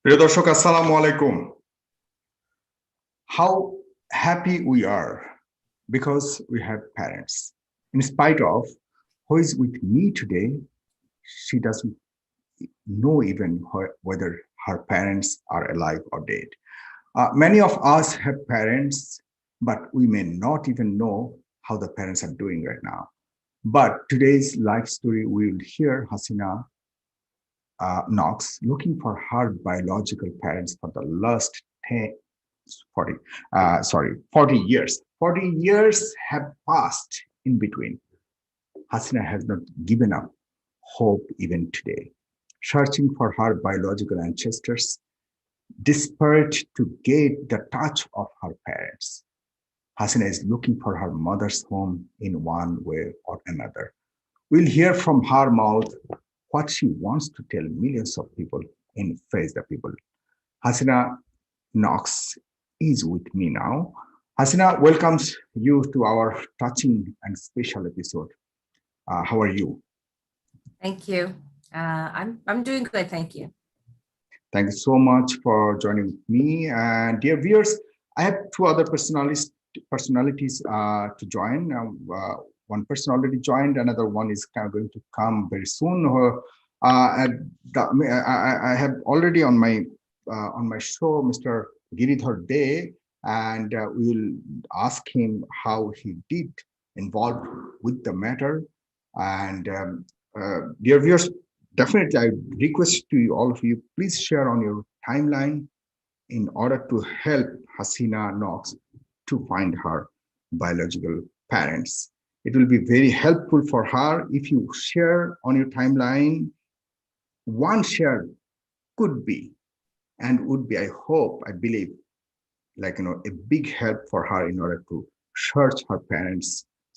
প্রিয় দর্শক, আসসালামু আলাইকুম। How happy we are because we have parents. In spite of who is with me today, she doesn't know even whether her parents are alive or dead. Many of us have parents, but we may not even know how the parents are doing right now. But today's life story, we will hear Hasina Knox looking for her biological parents for the last 40 years. 40 years have passed in between. Hasina has not given up hope even today, searching for her biological ancestors, desperate to get the touch of her parents. Hasina is looking for her mother's home in one way or another. We'll hear from her mouth what she wants to tell millions of people in Face the People. Hasina Knox is with me now. Hasina welcomes you to our touching and special episode. How are you? Thank you. I'm doing good, thank you. Thank you so much for joining me. And dear viewers, I have two other personalities to join. One person already joined, another one is going to come very soon. I have already on my show Mr. Giridhar Dey, and we will ask him how he did involved with the matter. And dear viewers, definitely I request to all of you, please share on your timeline in order to help Hasina Knox to find her biological parents. It will be very helpful for her if you share on your timeline. One share could be and would be, I hope, I believe, a big help for her in order to search her parents.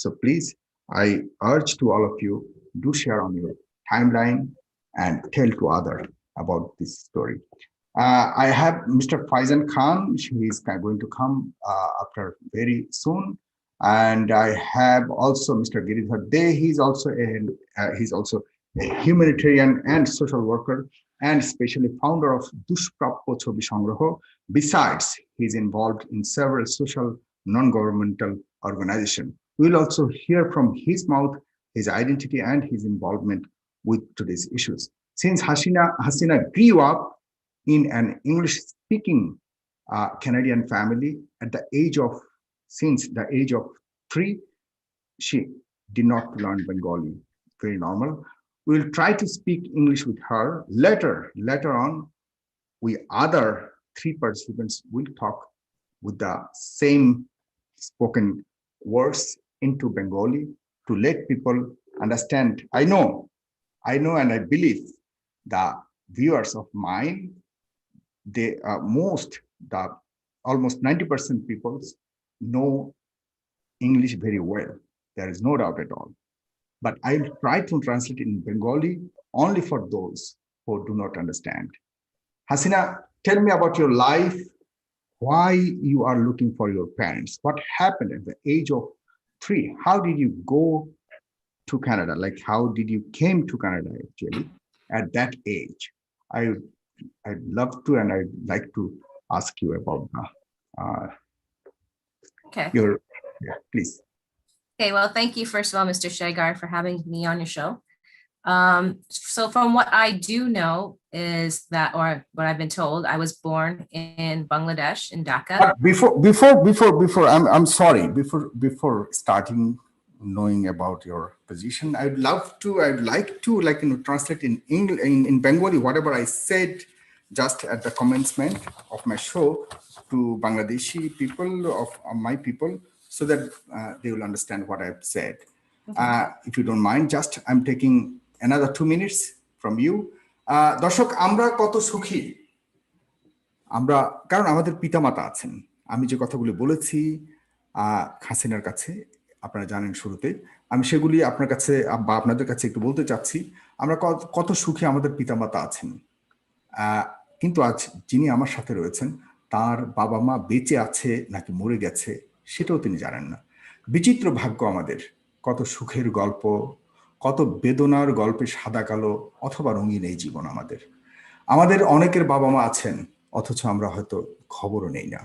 So please, I urge to all of you, do share on your timeline and tell to others about this story. I have Mr. Faizan Khan. He is going to come after very soon, and I have also Mr. Giridhar Dey. He's also a humanitarian and social worker, and especially founder of Dushprapyo Chobi Sanggroho. Besides, he's involved in several social non-governmental organizations. We'll also hear from his mouth his identity and his involvement with today's issues. Since Hasina grew up in an English-speaking Canadian family since the age of 3, she did not learn Bengali. Very normal. We'll try to speak English with her. Later on, we other 3 participants will talk with the same spoken words into Bengali to let people understand. I know and I believe the viewers of mine, almost 90% people know English very well. There is no doubt at all. But I'll try to translate it in Bengali only for those who do not understand. Hasina, tell me about your life, why you are looking for your parents. What happened at the age of 3? How did you go to Canada? How did you came to Canada actually at that age? I'd love to, and I'd like to ask you about please. Okay, well, thank you first of all, Mr. Shegar, for having me on your show. So from what I do know is that, or what I've been told, I was born in Bangladesh, in Dhaka. But before, I'm sorry, before starting knowing about your position, I'd like to translate in English, in Bengali, whatever I said just at the commencement of my show to Bangladeshi people of my people, so that they will understand what I've said. If you don't mind, just I'm taking another 2 minutes from you. দর্শক, আমরা কত সুখী, কারণ আমাদের পিতামাতা আছেন। আমি যে কথাগুলি বলেছি হাসিনার কাছে, আপনারা জানেন শুরুতে, আমি সেগুলি আপনার কাছে বা আপনাদের কাছে একটু বলতে চাচ্ছি। আমরা কত সুখী, আমাদের পিতামাতা আছেন। কিন্তু আজ যিনি আমার সাথে রয়েছেন, তার বাবা মা বেঁচে আছে নাকি মরে গেছে সেটাও তিনি জানেন না। বিচিত্র ভাগ্য আমাদের। কত সুখের গল্প, কত বেদনার গল্পে সাদা কালো অথবা রঙিন এই জীবন আমাদের। আমাদের অনেকের বাবা মা আছেন, অথচ আমরা হয়তো খবরও নেই না।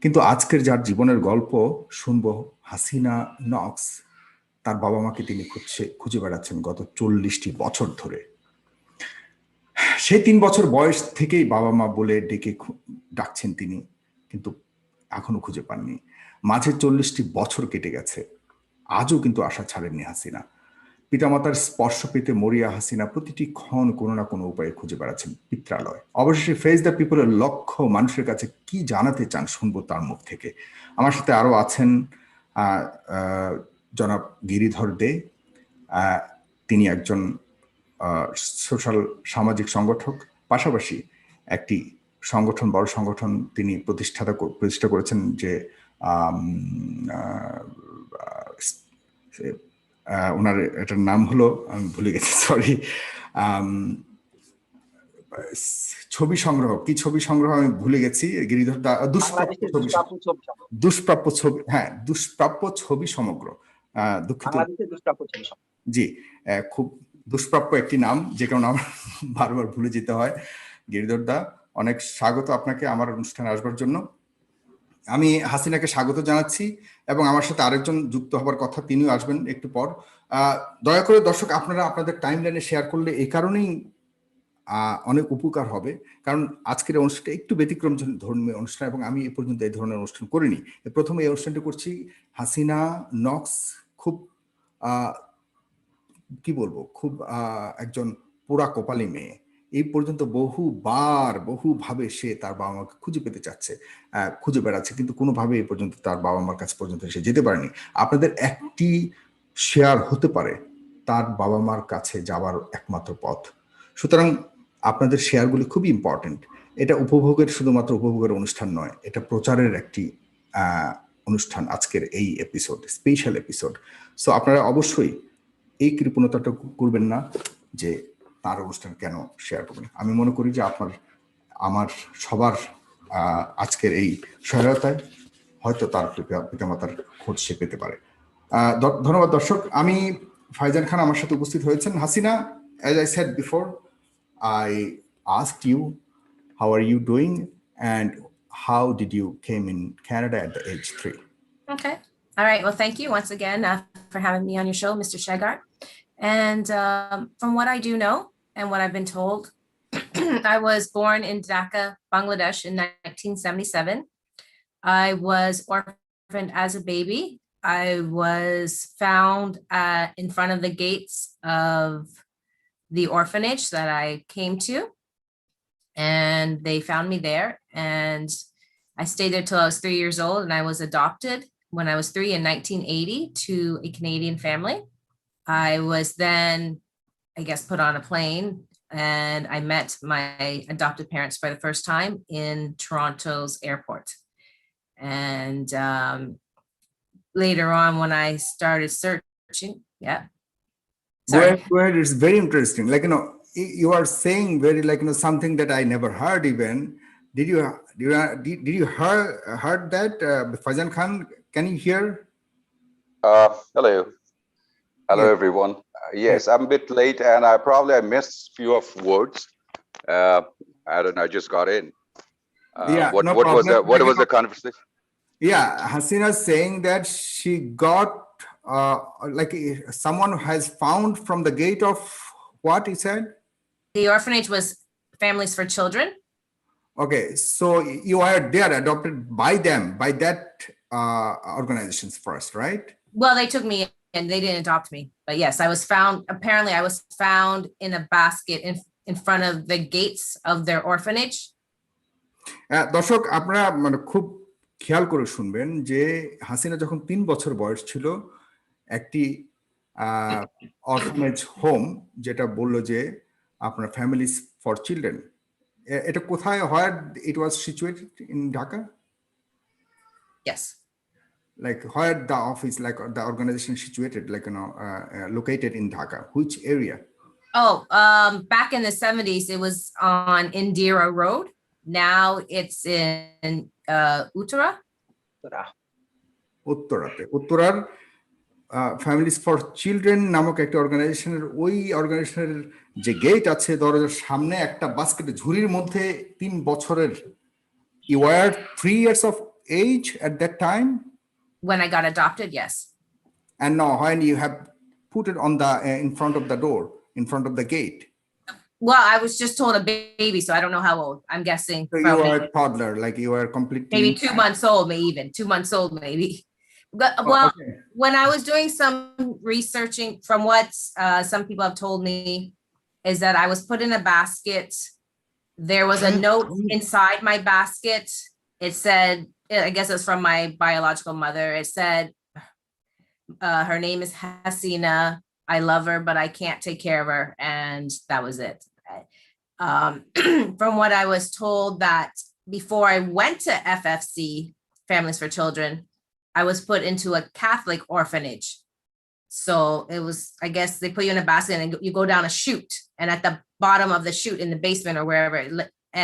কিন্তু আজকের যার জীবনের গল্প শুনবো, হাসিনা নক্স, তার বাবা মাকে তিনি খুঁজে বেড়াচ্ছেন গত 40টি বছর ধরে। সে 3 বছর বয়স থেকেই বাবা মা বলে ডেকে ডাকছেন তিনি, কিন্তু এখনো খুঁজে পাননি। মাঝে 40টি বছর কেটে গেছে, আজও কিন্তু আশা ছাড়েননি হাসিনা। পিতামাতার স্পর্শ পেতে মরিয়া হাসিনা প্রতিটি ক্ষণ কোনো না কোনো উপায়ে খুঁজে বেড়াচ্ছেন পিত্রালয়। অবশেষে ফেস দ্য পিপলের লক্ষ মানুষের কাছে কি জানাতে চান শুনবো তার মুখ থেকে। আমার সাথে আরো আছেন জনাব গিরিধর দে। তিনি একজন সোশ্যাল সামাজিক সংগঠক, পাশাপাশি একটি সংগঠন, বড় সংগঠন তিনি প্রতিষ্ঠা করেছেন, যে ওনার এটার নাম হলো, আমি ভুলে গেছি, সরি, ছবি সংগ্রহ, কি ছবি সংগ্রহ আমি ভুলে গেছি, গিরিধর দা, দুষ্প্রাপ্য ছবি, হ্যাঁ, দুষ্প্রাপ্য ছবি সমগ্র, দুঃখিত, জি, খুব দুষ্প্রাপ্য একটি নাম, যে কারণে আমার বারবার ভুলে যেতে হয়। গিরিধর দা, অনেক স্বাগত আপনাকে আমার অনুষ্ঠানে আসবার জন্য। আমি হাসিনাকে স্বাগত জানাচ্ছি এবং আমার সাথে আরেকজন যুক্ত হবার কথা, তিনিও আসবেন একটু পর। দয়া করে দর্শক আপনারা আপনাদের টাইমলাইনে শেয়ার করলে এই কারণেই অনেক উপকার হবে, কারণ আজকের অনুষ্ঠানটা একটু ব্যতিক্রম ধর্মীয় অনুষ্ঠান এবং আমি এ পর্যন্ত এই ধরনের অনুষ্ঠান করিনি। প্রথমে এই অনুষ্ঠানটি করছি। হাসিনা নক্স খুব কি বলবো, খুব একজন পোড়া কপালি মেয়ে। এই পর্যন্ত বহুভাবে সে তার বাবা মাকে খুঁজে পেতে চাচ্ছে, খুঁজে বেড়াচ্ছে, কিন্তু কোনোভাবে এই পর্যন্ত তার বাবা মার কাছে পর্যন্ত সে যেতে পারেনি। আপনাদের একটি শেয়ার হতে পারে তার বাবা মার কাছে যাওয়ার একমাত্র পথ। সুতরাং আপনাদের শেয়ারগুলি খুবই ইম্পর্টেন্ট। এটা শুধুমাত্র উপভোগের অনুষ্ঠান নয়, এটা প্রচারের একটি অনুষ্ঠান। আজকের এই এপিসোড স্পেশাল এপিসোড। সো আপনারা অবশ্যই এই কৃপণতাটা করবেন না যে তার অনুষ্ঠান কেন শেয়ার করবেন। আমি মনে করি যে আমার সবার আজকের এই সহায়তায় হয়তো তার পিতামাতার খোঁজ সে পেতে পারে। ধন্যবাদ দর্শক। আমি ফাইজান খান আমার সাথে উপস্থিত হয়েছেন। Hasina, as I said before, I asked you how are you doing and how did you came in Canada at the age 3? Okay. All right. Well, thank you once again for having me on your show, Mr. Shagar. And from what I do know and what I've been told, I was born in Dhaka, Bangladesh in 1977. I was orphaned as a baby. I was found in front of the gates of the orphanage that I came to, and they found me there. And I stayed there till I was 3 years old, and I was adopted when I was 3 in 1980 to a Canadian family. I was then, I guess, put on a plane, and I met my adopted parents for the first time in Toronto's airport. And later on, when I started searching, yeah. Sorry. Well, it's very interesting. Like, you are saying very, like, something that I never heard even. Did you heard that, Faizan Khan? Can you hear? Hello yes. Everyone. Yes, I'm a bit late, and I missed a few of words. I don't know. I just got in. What was the conversation? Yeah, Hasina saying that she got like someone has found from the gate of what he said? The orphanage was Families for Children. Okay, so you are there adopted by them, by that organizations first, right? Well, they took me and they didn't adopt me, but yes, I was found. Apparently, I was found in a basket in front of the gates of their orphanage. দর্শক, আপনারা মানে খুব খেয়াল করে শুনবেন যে হাসিনা যখন 3 বছর বয়স ছিল, একটি অরফানেজ হোম, যেটা বললো যে আপনার ফ্যামিলিজ ফর চিলড্রেন, এটা কোথায়, where it was situated in Dhaka? Yes. Like where the office, like the organization situated, like, located in Dhaka, which area? Oh, back in the 70s, it was on Indira Road. Now it's in Uttara. Uttarate. Uttarar families for children নামক একটা অর্গানাইজেশনের ওই অর্গানাইজেশনের যে gate আছে দরজার সামনে একটা বাস্কেটে ঝুড়ির মধ্যে 3 বছরের you were 3 years of age at that time When I got adopted, yes. and now when you have put it on the in front of the door in front of the gate. Well, I was just told a baby, so I don't know how old. I'm guessing So you from are a toddler, like you are completely maybe 2 months old, maybe even 2 months old, maybe. But, well, okay. when I was doing some researching, from what some people have told me, is that I was put in a basket. There was a note inside my basket. It said, I guess it's from my biological mother. It said, her name is Hasina. I love her, but I can't take care of her. And that was it. From what I was told, that before I went to FFC, Families for Children, I was put into a Catholic orphanage. So it was, I guess they put you in a basket and you go down a chute, and at the bottom of the chute in the basement or wherever it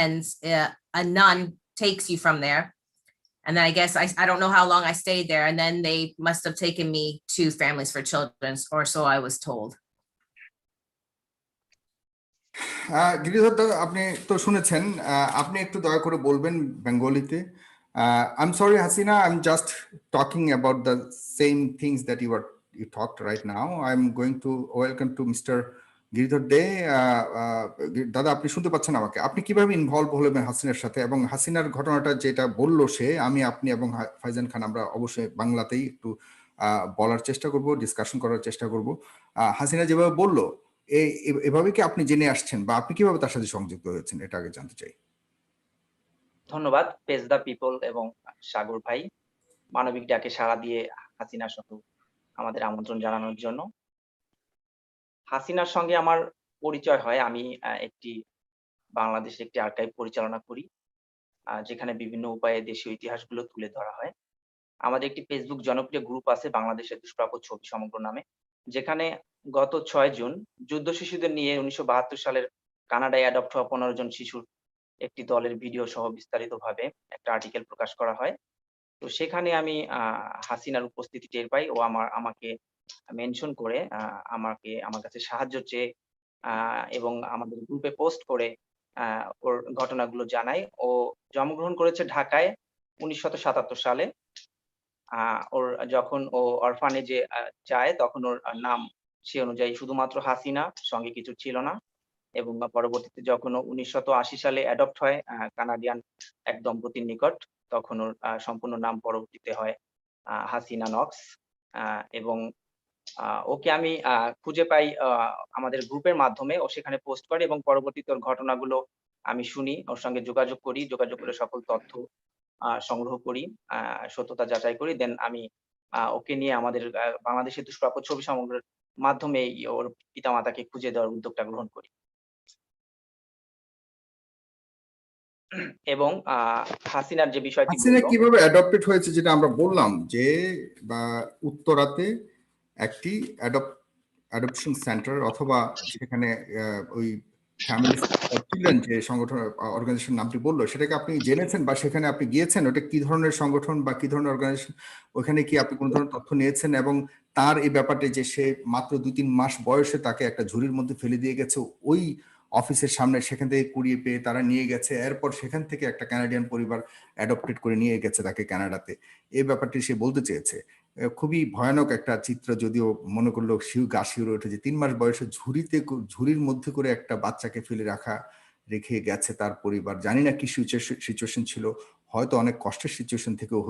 ends, a nun takes you from there. And then I guess I don't know how long I stayed there, and then they must have taken me to Families for Children, or so I was told. Giridhar দাদা, আপনি তো শুনেছেন, আপনি একটু দয়া করে বলবেন বেঙ্গলিতে। I'm sorry, Hasina, I'm just talking about the same things that you talked right now. I'm going to welcome to Mr. Giridhar দে। দাদা, আপনি শুনতে পাচ্ছেন আমাকে? আপনি কিভাবে ইনভলভ হলেন হাসিনার সাথে, এবং হাসিনার ঘটনাটা যেটা বললো সে, আপনি এবং ফাইজান খান আমরা অবশ্যই বাংলাতেই একটু বলার চেষ্টা করব, ডিসকাশন করার চেষ্টা করব। হাসিনা যেভাবে বললো, এভাবে কি আপনি জেনে আসছেন, বা আপনি কিভাবে তার সাথে সংযুক্ত হয়েছেন, এটা আগে জানতে চাই। ধন্যবাদ পেজ দা পিপল এবং সাগর ভাই মানবিক ডাকে সাড়া দিয়ে হাসিনা সহ আমাদের আমন্ত্রণ জানানোর জন্য। হাসিনার সঙ্গে আমার পরিচয় হয়, আমি একটি বাংলাদেশে একটি আর্কাইভ পরিচালনা করি, যেখানে বিভিন্ন উপায়ে দেশীয় ইতিহাসগুলো তুলে ধরা হয়। আমাদের একটি ফেসবুক জনপ্রিয় গ্রুপ আছে, বাংলাদেশের দুষ্প্রাপ্য ছবি সমগ্র নামে, যেখানে গত 6 জুন যুদ্ধ শিশুদের নিয়ে 1972 সালের কানাডায় অ্যাডপ্ট হওয়া 15 জন শিশুর একটি দলের ভিডিও সহ বিস্তারিতভাবে একটা আর্টিকেল প্রকাশ করা হয়। তো সেখানে আমি হাসিনার উপস্থিতি টের পাই, ও আমাকে মেনশন করে আমার কাছে সাহায্য চেয়ে এবং আমাদের গ্রুপে পোস্ট করে ওর ঘটনাগুলো জানায়। ও জন্মগ্রহণ করেছে ঢাকায় 1977 সালে। ওর যখন ও অরফানেজে যায়, তখন ওর নাম সে অনুযায়ী শুধুমাত্র হাসিনা, সঙ্গে কিছু ছিল না। এবং পরবর্তীতে যখন ও 1980 সালে অ্যাডপ্ট হয় কানাডিয়ান এক দম্পতির নিকট, তখন ওর সম্পূর্ণ নাম পরবর্তীতে হয় হাসিনা নক্স। এবং ওকে আমি খুঁজে পাই আমাদের গ্রুপের মাধ্যমে। ও সেখানে পোস্ট করে এবং পরবর্তীতে ওর ঘটনাগুলো আমি শুনি, ওর সঙ্গে যোগাযোগ করি, যোগাযোগ করে সকল তথ্য সংগ্রহ করি, সত্যতা যাচাই করি। দেন আমি ওকে নিয়ে আমাদের বাংলাদেশের দুষ্প্রাপ্য ছবি সমগ্রের মাধ্যমে ওর পিতামাতাকে খুঁজে দেওয়ার উদ্যোগটা গ্রহণ করি। এবং হাসিনার যে বিষয়টি হাসিনা বলল, কিভাবে অ্যাডপ্টেড হয়েছে, যেটা আমরা বললাম যে উত্তরাতে একটি অ্যাডপশন সেন্টার, অথবা যেখানে ওই ফ্যামিলি চিলড্রেন যে সংগঠন অর্গানাইজেশন নামটি বললো, সেটাকে আপনি জেনেছেন বা সেখানে আপনি গিয়েছেন? ওটা কি ধরনের সংগঠন বা কি ধরনের অর্গানাইজেশন? ওখানে কি আপনি কোনো ধরনের তথ্য নিয়েছেন? এবং তার এই ব্যাপারটা যে সে মাত্র 2-3 মাস বয়সে তাকে একটা ঝুড়ির মধ্যে ফেলে দিয়ে গেছে ওই অফিসের সামনে, সেখান থেকে কুড়িয়ে পেয়ে তারা নিয়ে গেছে, এরপর সেখান থেকে একটা কানাডিয়ান পরিবার অ্যাডপ্টেড করে নিয়ে গেছে তাকে কানাডাতে, এই ব্যাপারটি সে বলতে চেয়েছে। খুবই ভয়ানক একটা চিত্র, যদিও মনে করলো গা শিউরে ওঠে যে 3 মাস বয়সে ঝুড়ির মধ্যে করে একটা বাচ্চাকে ফেলে রেখে গেছে তার পরিবার। জানি না কি সিচুয়েশন ছিল, হয়তো অনেক কষ্টের সিচুয়েশন থেকেও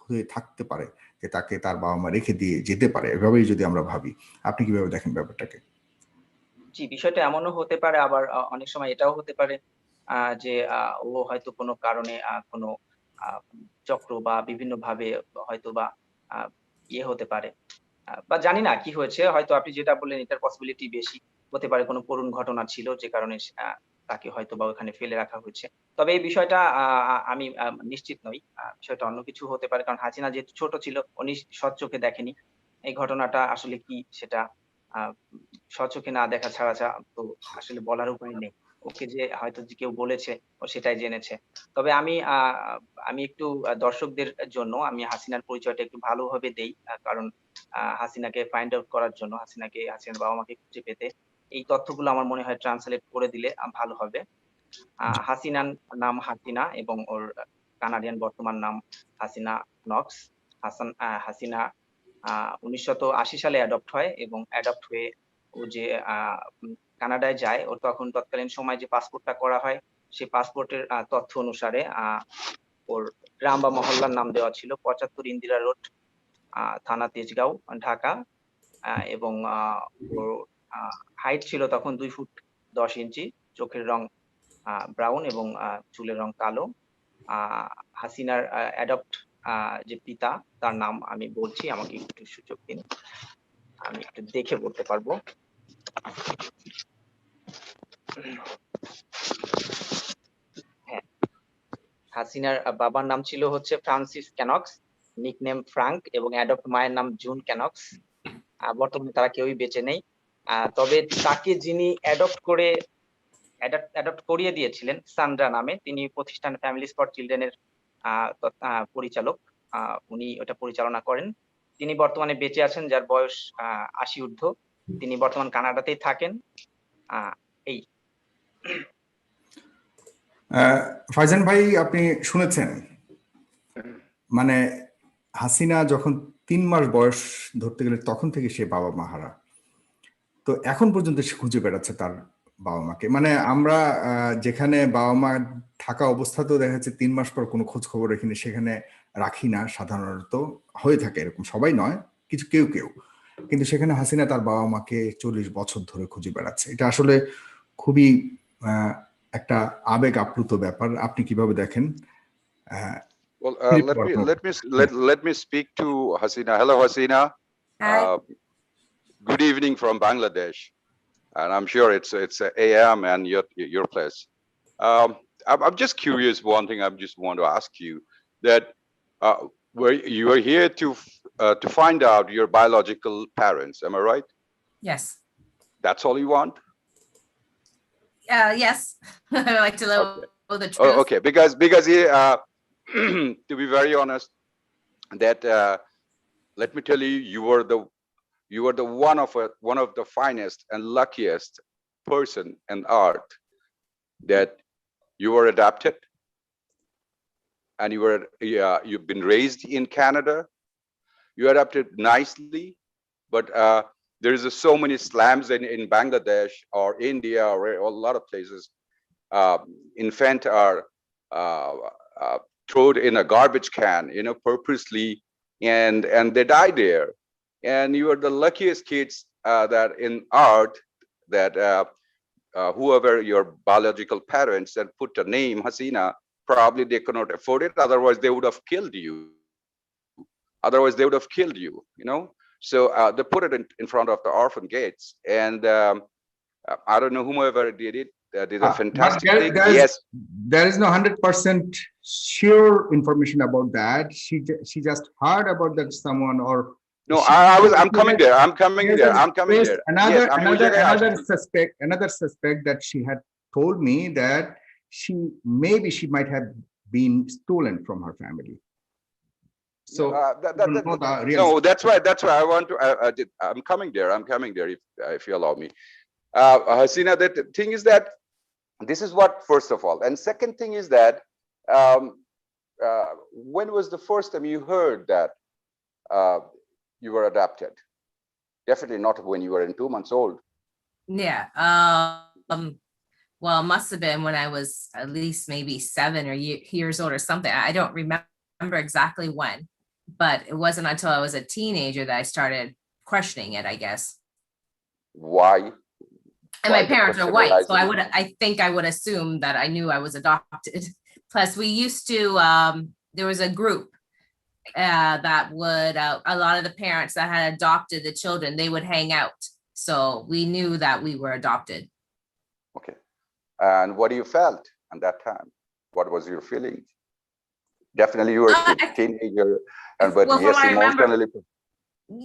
হয়ে থাকতে পারে যে তাকে তার বাবা মা রেখে দিয়ে যেতে পারে, এভাবেই যদি আমরা ভাবি। আপনি কিভাবে দেখেন ব্যাপারটাকে? জি, বিষয়টা এমনও হতে পারে, আবার অনেক সময় এটাও হতে পারে যে ও হয়তো কোনো কারণে কোনো চক্র বা বিভিন্নভাবে হয়তো বা হতে পারে, বা জানি না কি হয়েছে। হয়তো আপনি যেটা বললেন এটার পসিবিলিটি বেশি হতে পারে, কোনো করুণ ঘটনা ছিল যে কারণে তাকে হয়তো বা ওখানে ফেলে রাখা হয়েছে। তবে এই বিষয়টা আমি নিশ্চিত নই। বিষয়টা অন্য কিছু হতে পারে, কারণ হাসিনা যেহেতু ছোট ছিল, উনি সচ্চোখে দেখেনি। এই ঘটনাটা আসলে কি সেটা স্বচক্ষে না দেখা ছাড়া তো আসলে বলার উপায় নেই। ওকে যে হয়তো যে কেউ বলেছে, ও সেটাই জেনেছে। তবে আমি একটু দর্শকদের জন্য আমি হাসিনার পরিচয়টা একটু ভালোভাবে দেই। কারণ হাসিনাকে ফাইন্ড আউট করার জন্য, হাসিনার বাবা মাকে খুঁজে পেতে এই তথ্যগুলো আমার মনে হয় ট্রান্সলেট করে দিলে ভালো হবে। হাসিনার নাম হাসিনা এবং ওর কানাডিয়ান বর্তমান নাম হাসিনা নক্স। হাসিনা 1980 সালে অ্যাডপ্ট হয় এবং অ্যাডপ্ট হয়ে ও যে কানাডায় যায়, ওর তৎকালীন সময় যে পাসপোর্টটা করা হয় সেই পাসপোর্টের তথ্য অনুসারে ওর গ্রাম বা মহল্লার নাম দেওয়া ছিল 75 ইন্দিরা রোড, থানা তেজগাঁও, ঢাকা। এবং ওর হাইট ছিল তখন 2 ফুট 10 ইঞ্চি, চোখের রং ব্রাউন এবং চুলের রং কালো। হাসিনার অ্যাডপ্ট যে পিতা তার নাম আমি বলছি, আমাকে একটু সুযোগ দিন, আমি একটু দেখে বলতে পারবো। হ্যাঁ, হাসিনার বাবার নাম ছিল হচ্ছে ফ্রান্সিস ক্যানক্স, নিকনেম ফ্রাঙ্ক, এবং অ্যাডপ্ট মায়ের নাম জুন ক্যানক্স। বর্তমানে তারা কেউই বেঁচে নেই। তবে তাকে যিনি অ্যাডপ্ট করিয়ে দিয়েছিলেন সান্ড্রা নামে, তিনি প্রতিষ্ঠান ফ্যামিলিজ ফর চিলড্রেনের পরিচালক, উনি ওটা পরিচালনা করেন। তিনি বর্তমানে বেঁচে আছেন, যার বয়স 80 ঊর্ধ্ব। তিনি বর্তমান কানাডাতেই থাকেন। এই ফাইজান ভাই, আপনি শুনেছেন মানে হাসিনা যখন 3 মাস বয়স ধরতে গেলে তখন থেকে সে বাবা মা হারা, তো এখন পর্যন্ত সে খুঁজে বেড়াচ্ছে তার বাবা মাকে। মানে আমরা যেখানে বাবা মা থাকা অবস্থাতেও দেখা যাচ্ছে 3 মাস পর কোনো খোঁজ খবর এখানে সেখানে রাখি না, সাধারণত হয়ে থাকে এরকম, সবাই নয়, কিছু কেউ কেউ, কিন্তু সেখানে হাসিনা তার বাবা মাকে 40 বছর ধরে খুঁজে বেড়াচ্ছে। এটা আসলে খুবই একটা আবেগ আপ্লুত ব্যাপার। আপনি কিভাবে দেখেন? Well, let me speak to Hasina. Hello, Hasina. Hi. Good evening from Bangladesh, and I'm sure it's AM and your place. I'm just curious. One thing I just want to ask you, that where you are here to find out your biological parents. Am I right? Yes. That's all you want? Yes. I like to know the truth. Oh, okay. Because to be very honest, that let me tell you, you were the one of the finest and luckiest person in earth, that you were adopted and you've been raised in Canada. You adopted nicely, but there is so many slums in Bangladesh or India or a lot of places. Infant are thrown in a garbage can, purposely, and they die there. And you are the luckiest kids that in art, that whoever your biological parents that put the name Hasina, probably they cannot afford it. Otherwise, they would have killed you. So they put it in front of the orphan gates, and I don't know whomever did it. Did a fantastic thing. Yes, there is no 100% sure information about that. She just heard about that someone, or no, I'm coming there. I'm coming there. Another suspect that she had told me that she might have been stolen from her family. So no, that's why I want to. I'm coming there. If you allow me, Hasina. The thing is that this is what, first of all, and second thing is that when was the first time you heard that you were adopted? Definitely not when you were 2 months old. Yeah. Well, it must have been when I was at least maybe 7 or years old or something. I don't remember exactly when, but it wasn't until I was a teenager that I started questioning it, I guess. Why? And my parents are white, so I think I would assume that I knew I was adopted. Plus, we used to, there was a group that would, a lot of the parents that had adopted the children, they would hang out. So we knew that we were adopted. Okay. And what do you felt at that time? What was your feeling? Definitely you were a teenager, but well, yes, emotionally.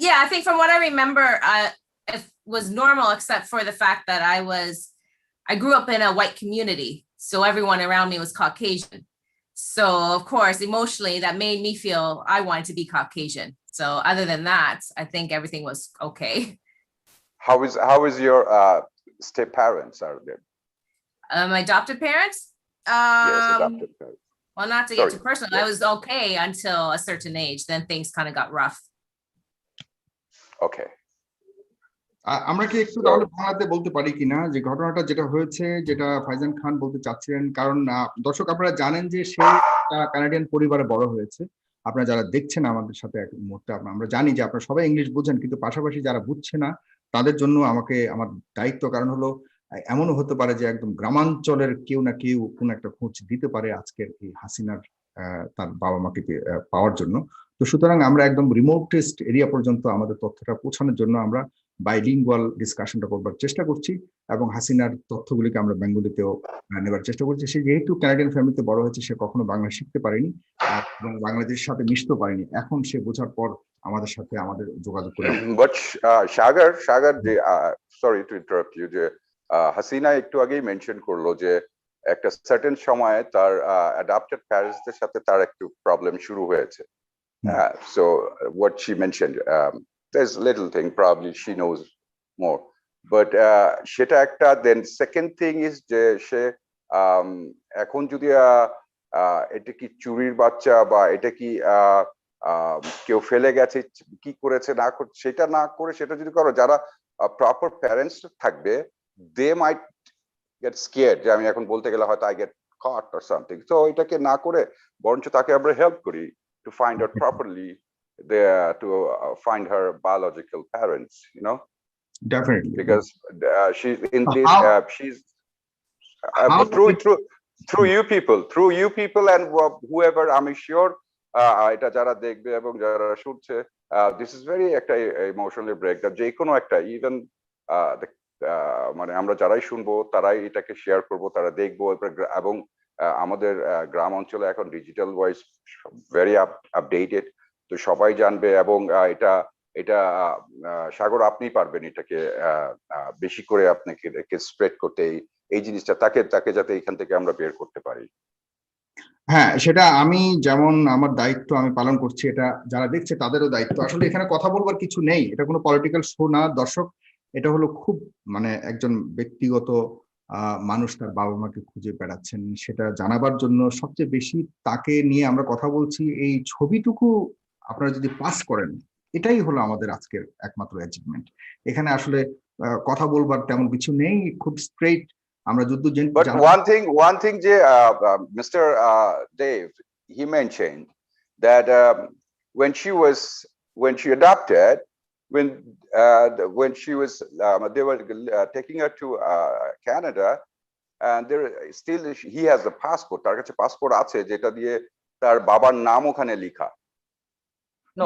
Yeah, I think from what I remember, it was normal, except for the fact that I grew up in a white community, so everyone around me was Caucasian. So of course, emotionally, that made me feel I wanted to be Caucasian. So other than that, I think everything was okay. How is your step parents are there? My adopted parents, Yes, adopted parents. well, not to get Sorry, too personal, yeah. I was okay until a certain age. Then things kind of got rough. Okay. আমরা কি একটু So- তাহলে বাংলাতে বলতে পারি কিনা যে ঘটনাটা যেটা হয়েছে, যেটা ফাইজান খান বলতে চাচ্ছিলেন, কারণ দর্শক আপনারা জানেন যে সে কানাডিয়ান পরিবারে বড় হয়েছে। আপনারা যারা দেখছেন আমাদের সাথে এক মুহূর্তে আমরা জানি যে আপনারা সবাই ইংলিশ বুঝেন, কিন্তু পাশাপাশি যারা বুঝছে না তাদের জন্য আমার দায়িত্ব, কারণ হলো এমনও হতে পারে যে একদম গ্রামাঞ্চলের কেউ না কেউ কোন একটা খোঁজ দিতে পারে আজকের এই হাসিনার তার বাবা মাকে পাওয়ার জন্য। তো সুতরাং আমরা একদম রিমোটেস্ট এরিয়া পর্যন্ত আমাদের তথ্যটা পৌঁছানোর জন্য আমরা বাইলিঙ্গুয়াল ডিসকাশনটা করবার চেষ্টা করছি, এবং হাসিনার তথ্যগুলিকে আমরা বেঙ্গলিতেও নেবার চেষ্টা করছি। সে যেহেতু কানাডিয়ান ফ্যামিলিতে বড় হয়েছে, সে কখনো বাংলা শিখতে পারেনি এবং বাংলাদেশের সাথে মিশতে পারেনি। এখন সে বোঝার পর আমাদের সাথে আমাদের যোগাযোগ করে। But Sagar, sorry to interrupt you, যে হাসিনা একটু আগেই মেনশন করলো যে একটা সার্টেন সময়ে তার অ্যাডাপ্টেড প্যারেন্টসদের সাথে তার একটু প্রবলেম শুরু হয়েছে। So what she mentioned, there's little thing, probably she knows more, but সেটা একটা, then second thing is যে সে এখন যদি এটা কি চুরির বাচ্চা বা এটা কি কেউ ফেলে গেছে, কি করেছে না করছে সেটা না করে, সেটা যদি করো যারা প্রপার প্যারেন্টস থাকবে, দে মাইট গেট স্কেয়ার্ড যে আমি এখন বলতে গেলে হয়তো I get caught or something. তো এটাকে না করে বরঞ্চ তাকে আমরা হেল্প করি to find out properly there, to find her biological parents, you know, Definitely, because she's in So this she's how through you people and whoever, I'm sure এটা যারা দেখবে এবং যারা শুনছে, this is very একটা emotionally break that যে কোনো একটা even মানে আমরা যারাই শুনবো তারাই এটাকে শেয়ার করব, তারা দেখবো, এবং আমাদের গ্রাম অঞ্চলে এখন ডিজিটাল ভয়েস ভেরি আপডেটেড, তো সবাই জানবে, এবং এটা সাগর আপনি পারবেন এটাকে বেশি করে আপনাকে স্প্রেড করতে, এই জিনিসটা তাকে যাতে এখান থেকে আমরা বের করতে পারি। হ্যাঁ, সেটা আমি যেমন আমার দায়িত্ব আমি পালন করছি, এটা যারা দেখছে তাদেরও দায়িত্ব। আসলে এখানে কথা বলবার কিছু নেই, এটা কোনো পলিটিক্যাল শো না দর্শক, এটা হলো খুব মানে একজন ব্যক্তিগত মানুষ তার বাবা মাকে খুঁজে বেড়াচ্ছেন, সেটা জানাবার জন্য সবচেয়ে বেশি তাকে নিয়ে আমরা কথা বলছি। এই ছবিটুকু আপনারা যদি পাস করেন, এটাই হলো আমাদের আজকের একমাত্র অ্যাচিভমেন্ট। এখানে আসলে কথা বলবার তেমন কিছু নেই, খুব স্ট্রেট আমরা যুদ্ধ। But one thing যে Mr. Dave, he mentioned that when she adopted, when she was they were taking her to Canada, and there still he has a passport, তার কাছে পাসপোর্ট আছে যেটা দিয়ে তার বাবার নাম ওখানে লেখা। নো,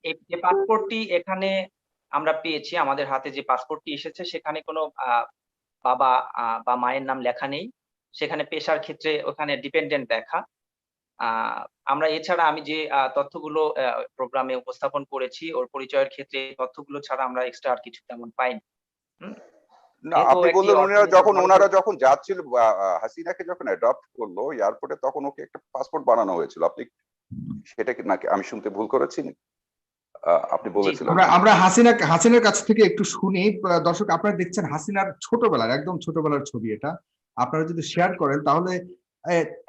এই যে পাসপোর্টটি এখানে আমরা পেয়েছি, আমাদের হাতে যে পাসপোর্টটি এসেছে সেখানে কোনো বাবা বা মায়ের নাম লেখা নেই, সেখানে পেশার ক্ষেত্রে ওখানে ডিপেন্ডেন্ট দেখা। আমরা এছাড়া আমি যে তথ্যগুলো প্রোগ্রামে উপস্থাপন করেছি ওর পরিচয়ের ক্ষেত্রে, তথ্যগুলো ছাড়া আমরা এক্সট্রা আর কিছু তেমন পাইনি। না, আপনি বললেন ওনারা যখন যাচ্ছিল, হাসিনাকে যখন অ্যাডপ্ট করলো এয়ারপোর্টে, তখন ওকে একটা পাসপোর্ট বানানো হয়েছিল, আপনি সেটা কি নাকি আমি শুনতে ভুল করেছি? আপনি বলেছিলেন। আমরা হাসিনার কাছ থেকে একটু শুনি। দর্শক আপনারা দেখছেন হাসিনার ছোটবেলার, একদম ছোটবেলার ছবি এটা। আপনারা যদি শেয়ার করেন তাহলে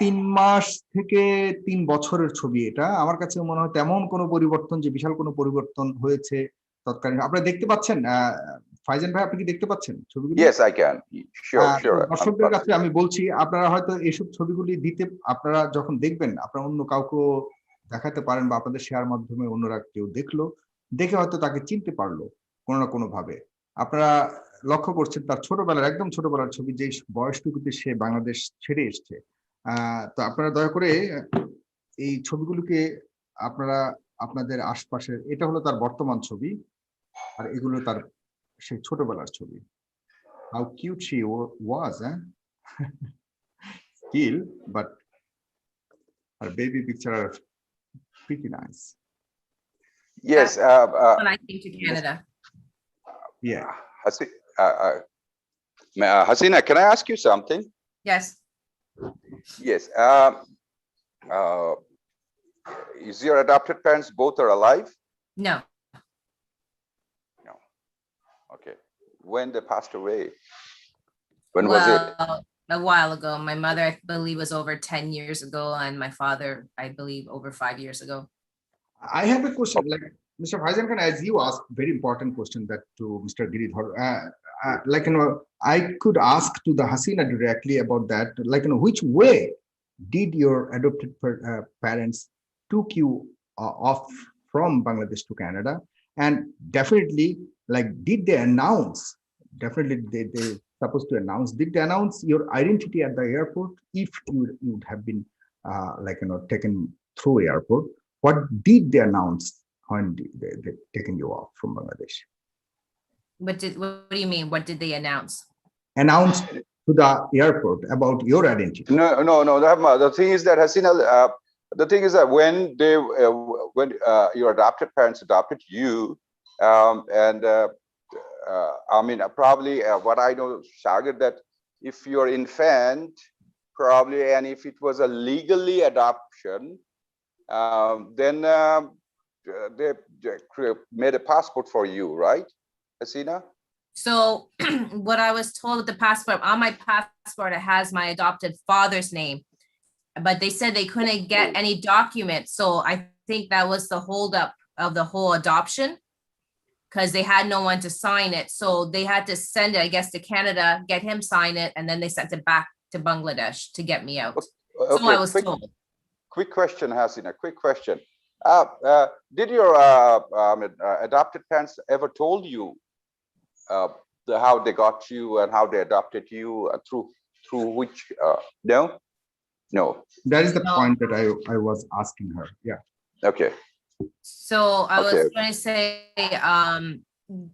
3 মাস থেকে 3 বছরের ছবি এটা। আমার কাছে মনে হয় তেমন কোনো পরিবর্তন, যে বিশাল কোনো পরিবর্তন হয়েছে তৎকালীন। আপনারা দেখতে পাচ্ছেন ফাইজান ভাই, আপনি কি দেখতে পাচ্ছেন ছবিগুলো? Yes, I can. Sure. দর্শকদের কাছে আমি বলছি, আপনারা হয়তো এইসব ছবিগুলি দিতে, আপনারা যখন দেখবেন আপনারা অন্য কাউকে দেখাতে পারেন, বা আপনাদের শেয়ার মাধ্যমে অন্যরা কেউ দেখলো, দেখে হয়তো তাকে চিনতে পারলো কোনো না কোনো ভাবে। আপনারা লক্ষ্য করছেন তার ছোটবেলার, একদম ছোটবেলার ছবি, যে বয়সটুকুতে সে বাংলাদেশ ছেড়ে এসছে। তো আপনারা দয়া করে এই ছবিগুলোকে আপনারা আপনাদের আশপাশের, এটা হলো তার বর্তমান ছবি, আর এগুলো তার সেই ছোটবেলার ছবি। How cute she was, still, but her baby picture are pretty nice. Yes. When I came to Canada. Yeah. Hasina, can I ask you something? Yes. Yes. uh, is your adopted parents both are alive? No, No. Okay. When they passed away? When was it? well, a while ago. My mother, I believe, was over 10 years ago, and my father, I believe, over 5 years ago. I have a question, like Mr. Faizan Khan, as you asked, very important question that to Mr. Giridhar. Like, I could ask to the Hasina directly about that. Like, which way did your adopted parents took you off from Bangladesh to Canada? And definitely, like, did they announce? Definitely, they supposed to announce. Did they announce your identity at the airport? If you would have been, like, taken through airport, what did they announce when they taken you off from Bangladesh? What do you mean? What did they announce? Announced to the airport about your identity. No. The thing is that Hasina, the thing is that when your adopted parents adopted you, I mean, probably what I know, Sagar, that if you're infant, probably, and if it was a legally adoption, then they made a passport for you, right, Hasina? So what I was told with the passport, on my passport, it has my adopted father's name, but they said they couldn't get any documents. So I think that was the holdup of the whole adoption, because they had no one to sign it. So they had to send it, I guess, to Canada, get him sign it, and then they sent it back to Bangladesh to get me out. So I was told. Quick question, Hasina, quick question. Did your adopted parents ever told you how they got you and how they adopted you through which? No. That is the No. point that I was asking her. Yeah. Okay. So I was Okay. going to say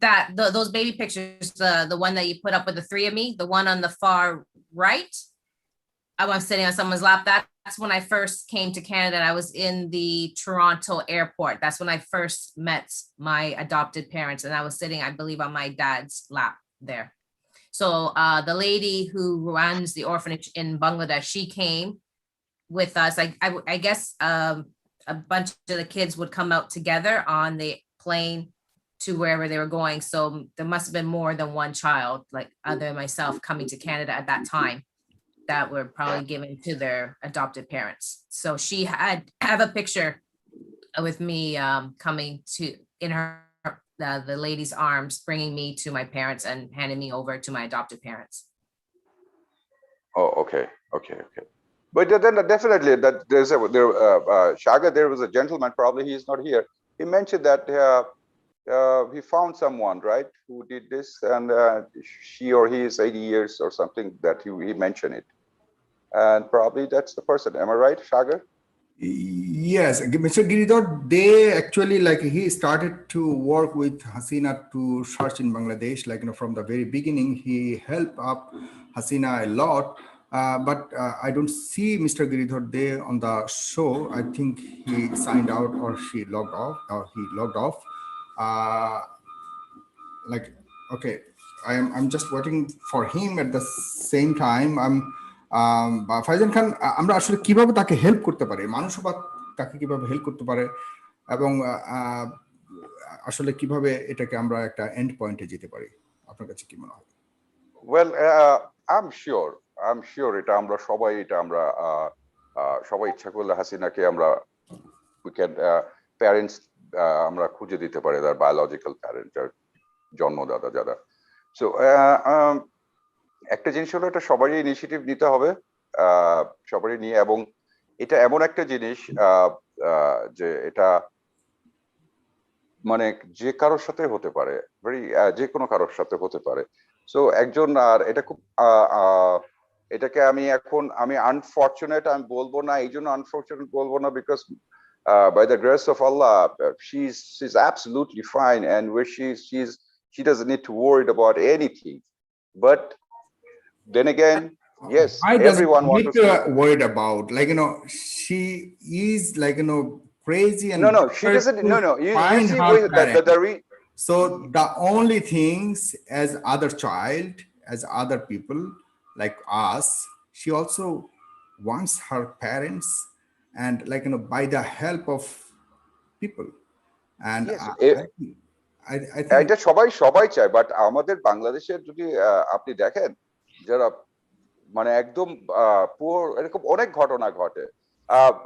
that those baby pictures, the one that you put up with the three of me, the one on the far right, I was sitting on someone's lap. That's when I first came to Canada. I was in the Toronto airport. That's when I first met my adopted parents, and I was sitting, I believe, on my dad's lap there. So the lady who runs the orphanage in Bangladesh, she came with us. I guess a bunch of the kids would come out together on the plane to wherever they were going. So there must have been more than one child, like other than myself, coming to Canada at that time, that were probably given to their adopted parents. So she have a picture with me coming to in her the lady's arms, bringing me to my parents and handing me over to my adopted parents. Oh, okay. But then definitely that Shaga, there was a gentleman, probably he is not here. He mentioned that he found someone, right, who did this, and she or he is 80 years or something, that he mentioned it. And probably that's the person. Am I right, Shagar? Yes, Mr. Giridhar, they actually, like, he started to work with Hasina to search in Bangladesh, like, from the very beginning. He helped up Hasina a lot, but I don't see Mr. Giridhar there on the show. I think he signed out, or she logged off, or he logged off. Like, okay, I'm just waiting for him. At the same time, Faizan খান, আমরা আসলে কিভাবে তাকে help করতে পারি, মানুষবা তাকে কিভাবে help করতে পারে, এবং আসলে কিভাবে এটাকে আমরা একটা এন্ড পয়েন্টে যেতে পারি, আপনার কাছে কি মনে হয়? Well, I'm sure এটা আমরা সবাই ইচ্ছা করলে হাসিনাকে আমরা প্যারেন্টস আমরা খুঁজে দিতে পারি, তার বায়োলজিক্যাল প্যারেন্ট, যার জন্মদাতা যারা। সো একটা জিনিস হলো, এটা সবারই ইনিশিয়েটিভ নিতে হবে, সবারই নিয়ে, এবং এটা এমন একটা জিনিস যে এটা মানে যে কারোর সাথে হতে পারে, যে কোনো কারোর সাথে হতে পারে। সো একজন, আর এটা খুব এটাকে আমি আনফরচুনেট আমি বলবো না, এই জন্য আনফরচুনেট বলবো না, because by the grace of Allah, she's absolutely fine, and where she doesn't need to worry about anything. But then again, yes, everyone wants to worried about, like, she is, like, crazy, and no, she doesn't. No, you see so the only things, as other child, as other people like us, she also wants her parents and by the help of people. And Yes, I think এটা সবাই সবাই চায়, but আমাদের বাংলাদেশের যদি আপনি দেখেন যারা মানে একদম পুরো এরকম অনেক ঘটনা ঘটে।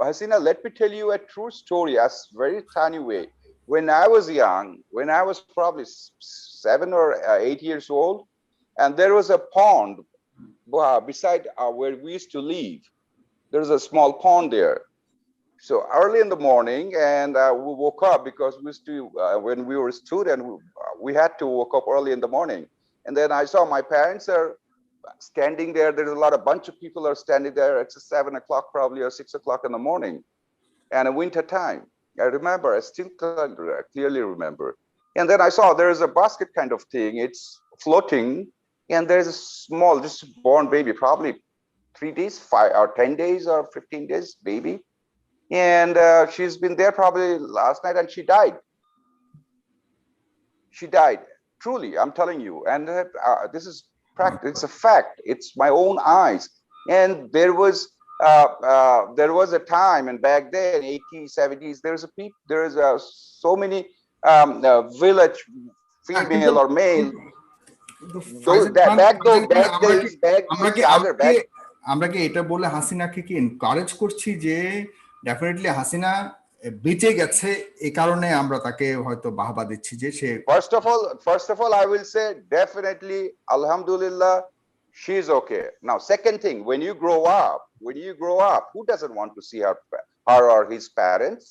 Hasina, let me tell you a true story, a very tiny way. When I was young, when I was probably 7 or 8 years old, and there was a pond beside where we used to live. There was a small pond there. So early in the morning, and we woke up because we used to, when we were a student, we had to wake up early in the morning. And then I saw my parents are standing there. There's a lot of bunch of people are standing there. It's 7 o'clock probably or 6 o'clock in the morning, and a winter time. I remember, I still clearly remember. And then I saw there's a basket kind of thing. It's floating, and there's a small, just born baby, probably 3 days, 5 or 10 days or 15 days baby. And she's been there probably last night, and she died. She died, truly, I'm telling you. And this is practice, it's a fact, it's my own eyes. And there was a time, and back then 80s, 70s, there is so many village female or male, আমরা কি এটা বলে হাসিনাকে কি encourage করছি যে definitely Hasina বেঁচে গেছে, এই কারণে আমরা তাকে হয়তো বাহবা দিচ্ছি যে সে first of all I will say definitely alhamdulillah she's okay. Now second thing, when you grow up, who doesn't want to see her or his parents?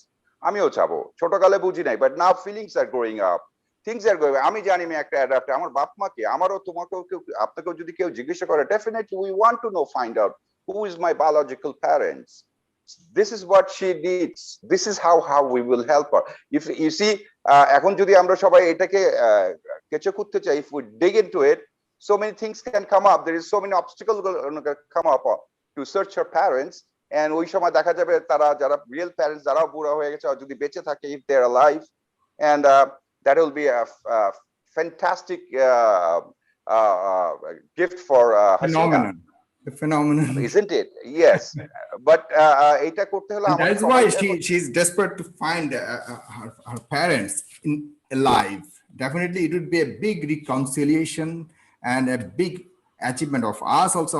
আমিও চাবো, ছোটকালে বুঝি নাই, but now feelings are growing up, things are going, আমি জানি আমি একটা adapt, আমার বাপ মাকে, আমারও তোমাকেও আপনাকেও যদি কেউ জিজ্ঞাসা করে, definitely we want to know, find out who is my biological parents. This is what she needs. This is how we will help her. If you see, এখন যদি আমরা সবাই এটাকে কেঁচো করতে চাই, if we dig into it, so many things can come up. There is so many obstacles come up to search her parents. And ওই সময় দেখা যাবে তারা যারা real parents যারাও বুড়া হয়ে গেছে আর যদি বেঁচে থাকে, if they're alive, and that will be a fantastic gift for Hasina. phenomenon, isn't it? Yes. But এটা করতে হলে and that's why she's desperate to find her parents alive. Definitely it would be a big reconciliation and a big achievement of us also,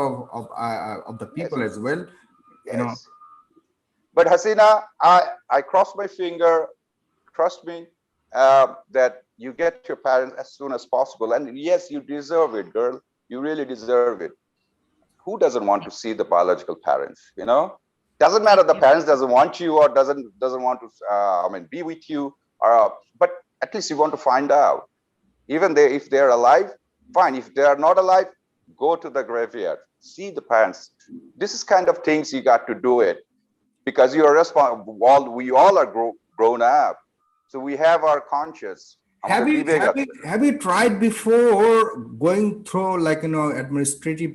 of the people as well. You know. But Hasina, I cross my finger, trust me, that you get your parents as soon as possible. And yes, you deserve it, girl. You really deserve it. Who doesn't want to see the biological parents? Doesn't matter the parents doesn't want you or doesn't want to be with you, but at least you want to find out. Even if they're alive, fine. If they are not alive, go to the graveyard, see the parents. This is kind of things you got to do it, because you are responsible. We all are grown up, so we have our conscience. Have you tried before going through administrative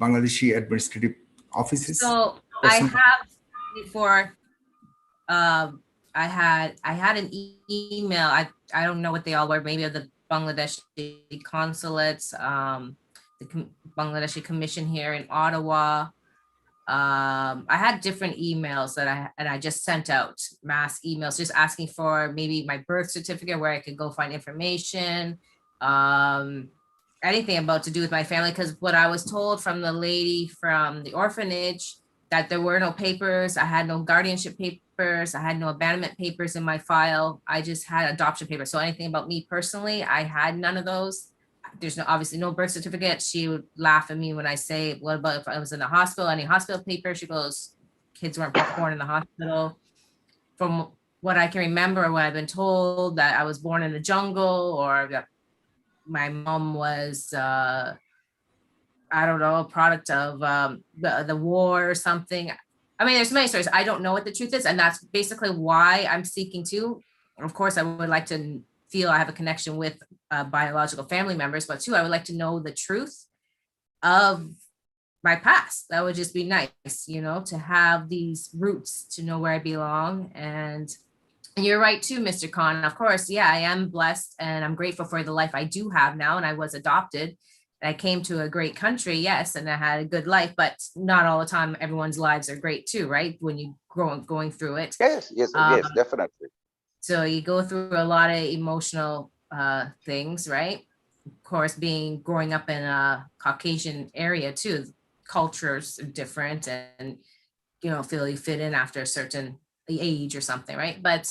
Bangladeshi administrative offices? So I have before. I had an email. I don't know what they all were. Maybe of the Bangladeshi consulates, the Bangladeshi commission here in Ottawa. I had different emails that I just sent out, mass emails, just asking for maybe my birth certificate where I could go find information, anything about to do with my family. Because what I was told from the lady from the orphanage, that there were no papers, I had no guardianship papers, I had no abandonment papers in my file. I just had adoption papers. So anything about me personally, I had none of those. There's obviously no birth certificate. She would laugh at me when I say, what about if I was in the hospital, any hospital paper? She goes, kids weren't born in the hospital. From what I can remember, what I've been told, that I was born in the jungle, or that my mom was, I don't know, a product of the war or something. I mean, there's many stories. I don't know what the truth is. And that's basically why I'm seeking to. Of course, I would like to feel I have a connection with biological family members, but too, I would like to know the truth of my past. That would just be nice, to have these roots, to know where I belong. And you're right too, Mr. Khan. Of course, yeah, I am blessed and I'm grateful for the life I do have now. And I was adopted. And I came to a great country, yes, and I had a good life, but not all the time everyone's lives are great too, right? When you going through it. Yes, Um, definitely. So you go through a lot of emotional things, right? Of course, growing up in a Caucasian area too, cultures are different, and feel you fit in after a certain age or something, right? But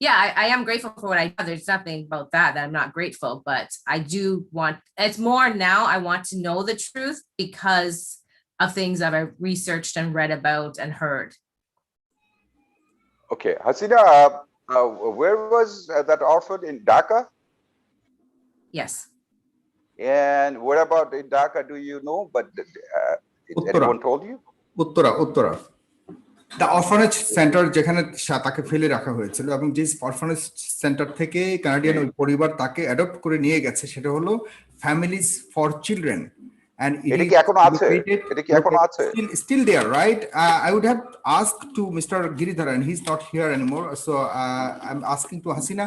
yeah, I am grateful for what I do. There's nothing about that I'm not grateful, but I do want, it's more now I want to know the truth because of things that I've researched and read about and heard. Okay, Hasina, where was that orphan in Dhaka? Yes. And what about in Dhaka? Do you know? But anyone told you? Uttara the orphanage centre যেখানে তাকে ফেলে রাখা হয়েছিল এবং যে orphanage centre থেকে Canadian ওই পরিবার তাকে অ্যাডপ্ট করে নিয়ে গেছে সেটা হলো families for children and it এটা is কি এখনো আছে? located, এটা কি এখনো আছে? still there, right? I would have asked to Mr. Giridhar, and he's not here anymore, so I'm asking to Hasina,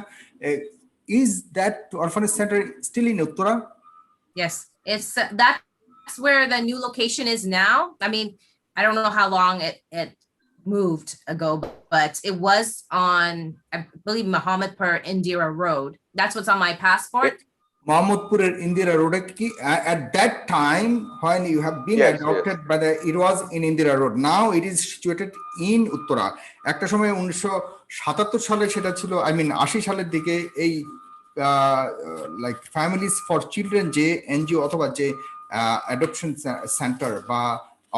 is that orphanage center still in Uttara? Yes, it's that's where the new location is now. I mean, I don't know how long it moved ago, but it was on, I believe, Muhammadpur Indira Road. That's what's on my passport. Mohammadpur Indira Road. At that time, when you have been Yes, adopted by it was in Indira Road. Now it is situated in Uttara. একটা সময় 1977 সালে সেটা ছিল, I mean 80 সালের দিকে এই like families for children যে NGO অথবা যে অ্যাডপশন সেন্টার বা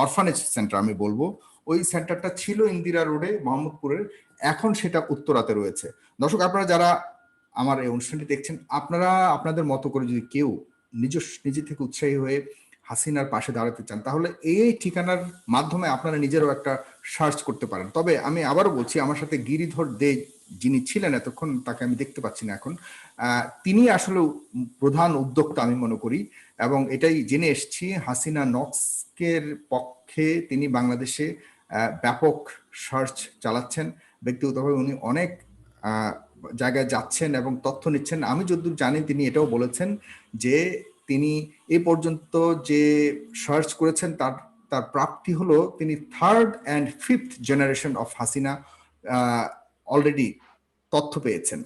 অরফানেজ সেন্টার আমি বলবো, ওই সেন্টারটা ছিল ইন্দিরা রোডে মোহাম্মদপুরের, এখন সেটা উত্তরাতে রয়েছে। দর্শক, আপনারা যারা আমার এই অনুষ্ঠানটি দেখছেন, আপনারা আপনাদের মতো করে যদি কেউ নিজে থেকে উৎসাহী হয়ে হাসিনার পাশে দাঁড়াতে চান, তাহলে এই ঠিকানার মাধ্যমে আপনারা নিজেরও একটা সার্চ করতে পারেন। তবে আমি আবারও বলছি, আমার সাথে গিরিধর দে যিনি ছিলেন এতক্ষণ, তাকে আমি দেখতে পাচ্ছি না এখন, তিনি আসলে প্রধান উদ্যোক্তা আমি মনে করি, এবং এটাই জেনে এসেছি হাসিনা নক্সের পক্ষে তিনি বাংলাদেশে ব্যাপক সার্চ চালাচ্ছেন। ব্যক্তিগতভাবে উনি অনেক জায়গায় যাচ্ছেন এবং তথ্য নিচ্ছেন। আমি যতদূর জানি তিনি এটাও বলেছেন যে তিনি এ পর্যন্ত যে সার্চ করেছেন তার প্রাপ্তি হলো তিনি 3rd and 5th generation of Hasina already তথ্য পেয়েছেন।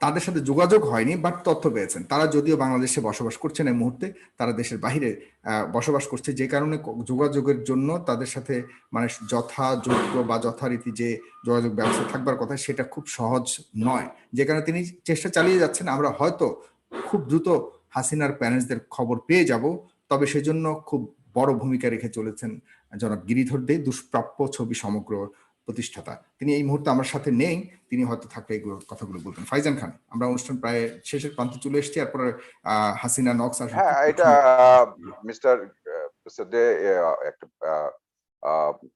তাদের সাথে যোগাযোগ হয়নি, বাট তথ্য পেয়েছেন। তারা যদিও বাংলাদেশে বসবাস করছেন এই মুহূর্তে, তারা দেশের বাইরে বসবাস করছে, যে কারণে যোগাযোগের জন্য তাদের সাথে মানে যথাযোগ্য বা যথারীতি যে যোগাযোগ ব্যবস্থা থাকবার কথা সেটা খুব সহজ নয়, যে কারণে তিনি চেষ্টা চালিয়ে যাচ্ছেন। আমরা হয়তো খুব দ্রুত হাসিনার প্যারেন্টসদের খবর পেয়ে যাব, তবে সেজন্য খুব বড় ভূমিকা রেখে চলেছেন জনাব গিরিধর দে, দুষ্প্রাপ্য ছবি সমগ্র প্রতিষ্ঠাতা। তিনি এই মুহূর্তে আমার সাথে নেই, তিনি হয়তো থাকলে এগুলো কথাগুলো বলতেন। ফাইজান খান, আমরা অনুষ্ঠান প্রায় শেষের প্রান্তে চলে এসেছি, এরপরে হাসিনা নক্স আসলে। হ্যাঁ, এটা মিস্টার দে একটা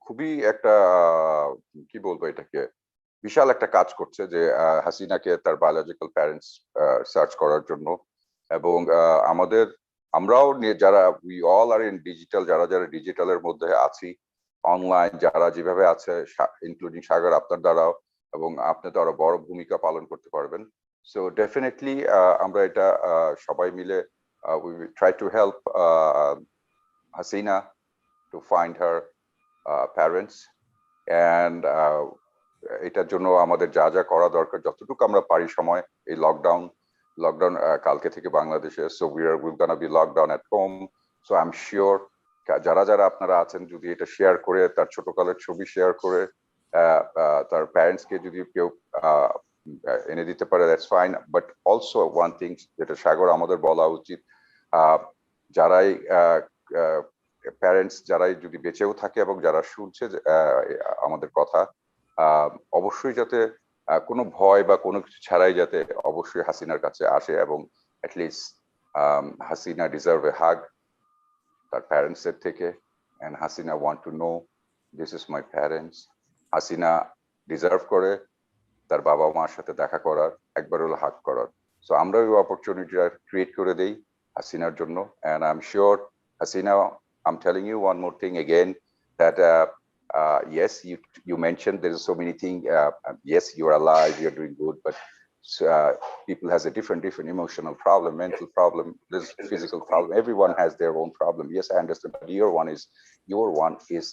খুবই একটা কি বলবো, এটাকে বিশাল একটা কাজ করছে যে হাসিনাকে তার বায়োলজিক্যাল প্যারেন্টস সার্চ করার জন্য। এবং আমরাও যারা we all are in digital, যারা ডিজিটালের মধ্যে আছি, অনলাইন যারা যেভাবে আছে, ইনক্লুডিং সাগর আপনার দ্বারাও, এবং আপনি তো আরো বড় ভূমিকা পালন করতে পারবেন। সো ডেফিনেটলি আমরা এটা সবাই মিলে we will try to help Hasina to find her parents, and এটার জন্য আমাদের যা যা করা দরকার, যতটুকু আমরা পারি সময়, এই লকডাউন কালকে থেকে বাংলাদেশে, so we're gonna be locked down at home. So I'm sure যারা আপনারা আছেন, যদি এটা শেয়ার করে, তার ছোটকালের ছবি শেয়ার করে তার প্যারেন্টসকে যদি কেউ এনে দিতে পারে, that's fine. But also one things যেটা সাগর আমাদের বলা উচিত, যারাই প্যারেন্টস যারাই যদি বেঁচেও থাকে এবং যারা শুনছে আমাদের কথা, অবশ্যই যাতে কোনো ভয় বা কোনো কিছু ছাড়াই যাতে অবশ্যই হাসিনার কাছে আসে, এবং at least Hasina deserve a hug তার প্যারেন্টস এর থেকে। And Hasina want to know this is my parents. Hasina deserve করে তার বাবা মার সাথে দেখা করার, একবার হলো হাগ করার। সো আমরা ওই অপরচুনিটিটা ক্রিয়েট করে দেই হাসিনার জন্য। And I am sure Hasina, I'm telling you one more thing again, that yes, you mentioned there is so many things. Yes, you are alive, you are doing good, but people has a different emotional problem, mental problem, this physical problem. Everyone has their own problem. Yes, I understand, but your one is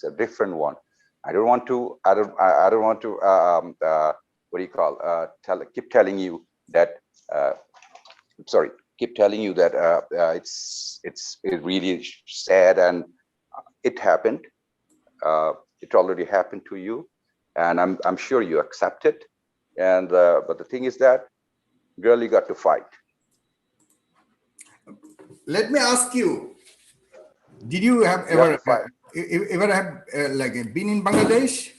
a different one. I don't want to what do you call keep telling you that it's really sad, and it happened. It already happened to you, and I'm sure you accept it. And but the thing is that you really got to fight. Let me ask you, did you have You have ever to fight. ever have like been in Bangladesh?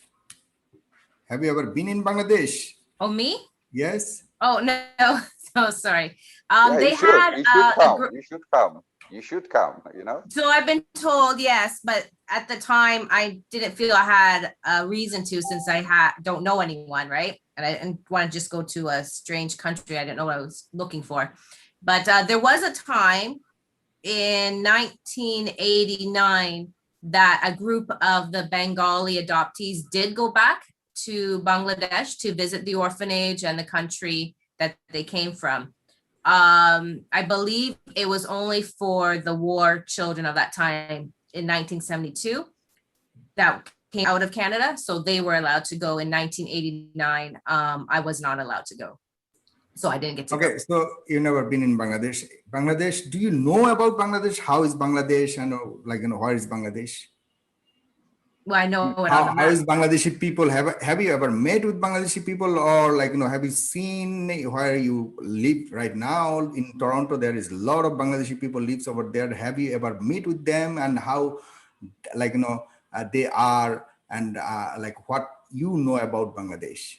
Have you ever been in Bangladesh? Oh, me? Yes. Oh, no, no, sorry. Yeah, They you should. had You should a come. group. You should come. You should come. You know. So I've been told, yes, but at the time I didn't feel I had a reason to, since I don't know anyone, right? And I didn't want to just go to a strange country. I didn't know what I was looking for. But there was a time in 1989 that a group of the Bengali adoptees did go back to Bangladesh to visit the orphanage and the country that they came from. I believe it was only for the war children of that time in 1972 that came out of Canada. So they were allowed to go in 1989. I was not allowed to go. So I didn't get to go. Okay, so you've never been in Bangladesh. Bangladesh, do you know about Bangladesh? How is Bangladesh? And where is Bangladesh? Well, I know it on the How map. is Bangladeshi people? Have you ever met with Bangladeshi people, or have you seen where you live right now in Toronto? There is a lot of Bangladeshi people lives over there. Have you ever met with them, and how they are, and what you know about Bangladesh?